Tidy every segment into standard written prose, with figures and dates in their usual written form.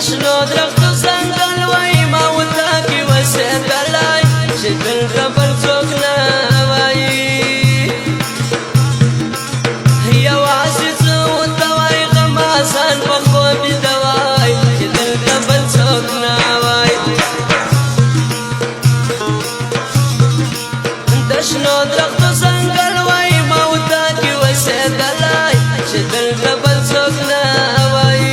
شنو درختو ځنګل وای ما ورته کې اوسېدلی چې دلته بل څوک نه وایي یوازې زه ورته وای غم آسان په خوب ویده وای چې دلته بل څوک نه وایي د شنو درختو ځنګل وای ما ورته کې اوسېدلی چې دلته بل څوک نه وایي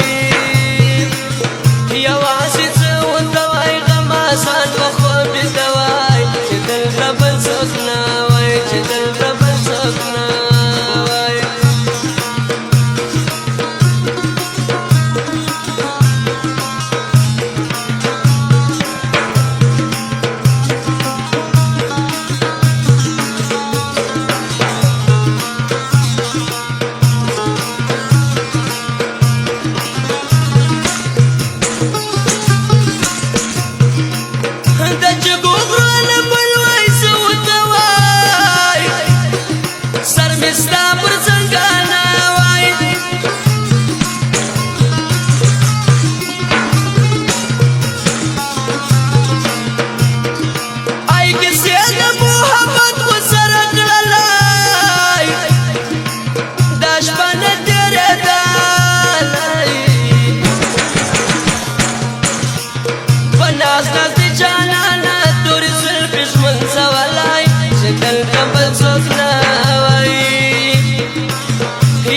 یوازې زه ورته وای غم آسان په خوب ویده وای چې دلته بل څوک نه وایي چې دلته بل څوک نه وایي د جګو غرونه بل وای زه ورته وای سر مې ستا پر ځنګانه وای ای کیسې د محبت ورسره کړلی دا شپه نه تېرېدلی په ناز ناز د جانانه تورې زلفې ژوند ځولی چې دلته بل څوک نه وایي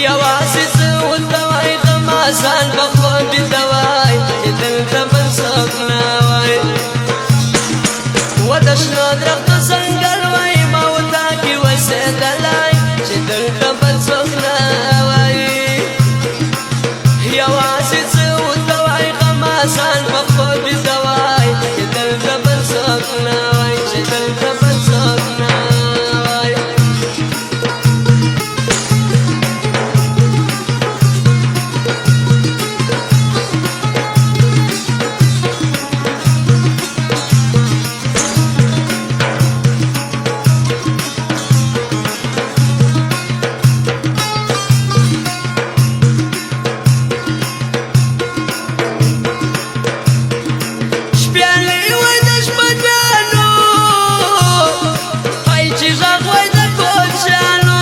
یوازې زه ورته وای غم آسان په خوب ویده وای چې دلته بل څوک نه وایي و د شنو درختو ځنګل وای ما ورته کې اوسېدلی چې دلته بل څوک نه وایي یوازې زه ورته وای غم آسان په خوب ویده وای چې دلته بل څوک نه وایي چې دلته بل څوک نه وایي شپېلۍ وای د شپږیانو ای چې غږ وای د کوچیانو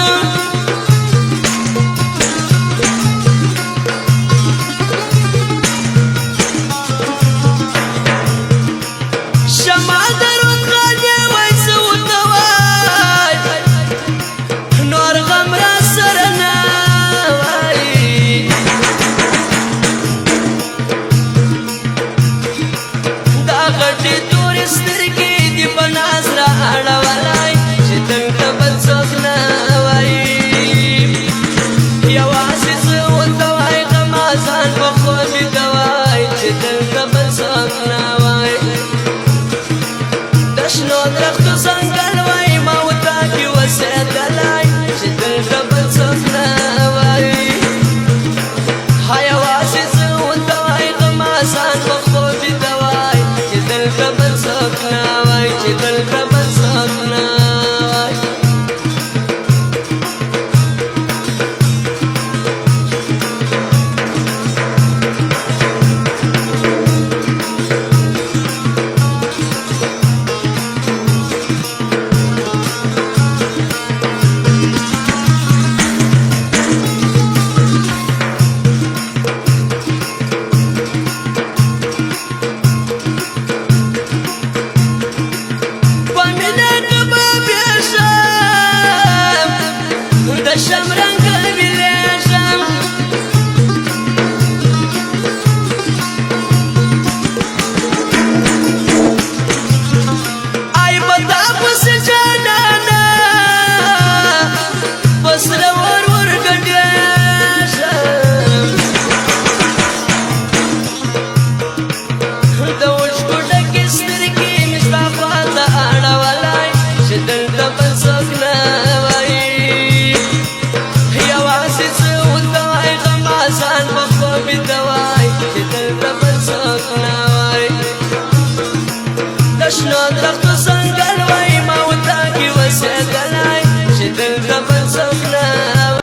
شمال د روتخانې وای زه ورته وای نور غم را سره نه وایي دا غټې تورې سترګې دي په ناز را اړولی چې دلته بل څوک نه وایي یوازې زه ورته وای غم آسان په خوب ویده وای چې دلته بل څوک نه وایي د شنو درختو ځنګل وای ما ورته کې اوسېدلی چې دلته بل څوک نه وایي یوازې زه ورته وای غم آسان په خوب ویده وای چې دلته بل څوک نه وایي چې دلته بل څوک نه وایي په مینه که به پېښم د شمرنګه ویلېږم ای په تا پسې جانانه په سره ور ورګډېږم د اوښکو ډکې سترګې مې ستا خواته اړولی چې دلته بل څوک نه وایي یوازې زه ورته وای غم آسان په خوب ویده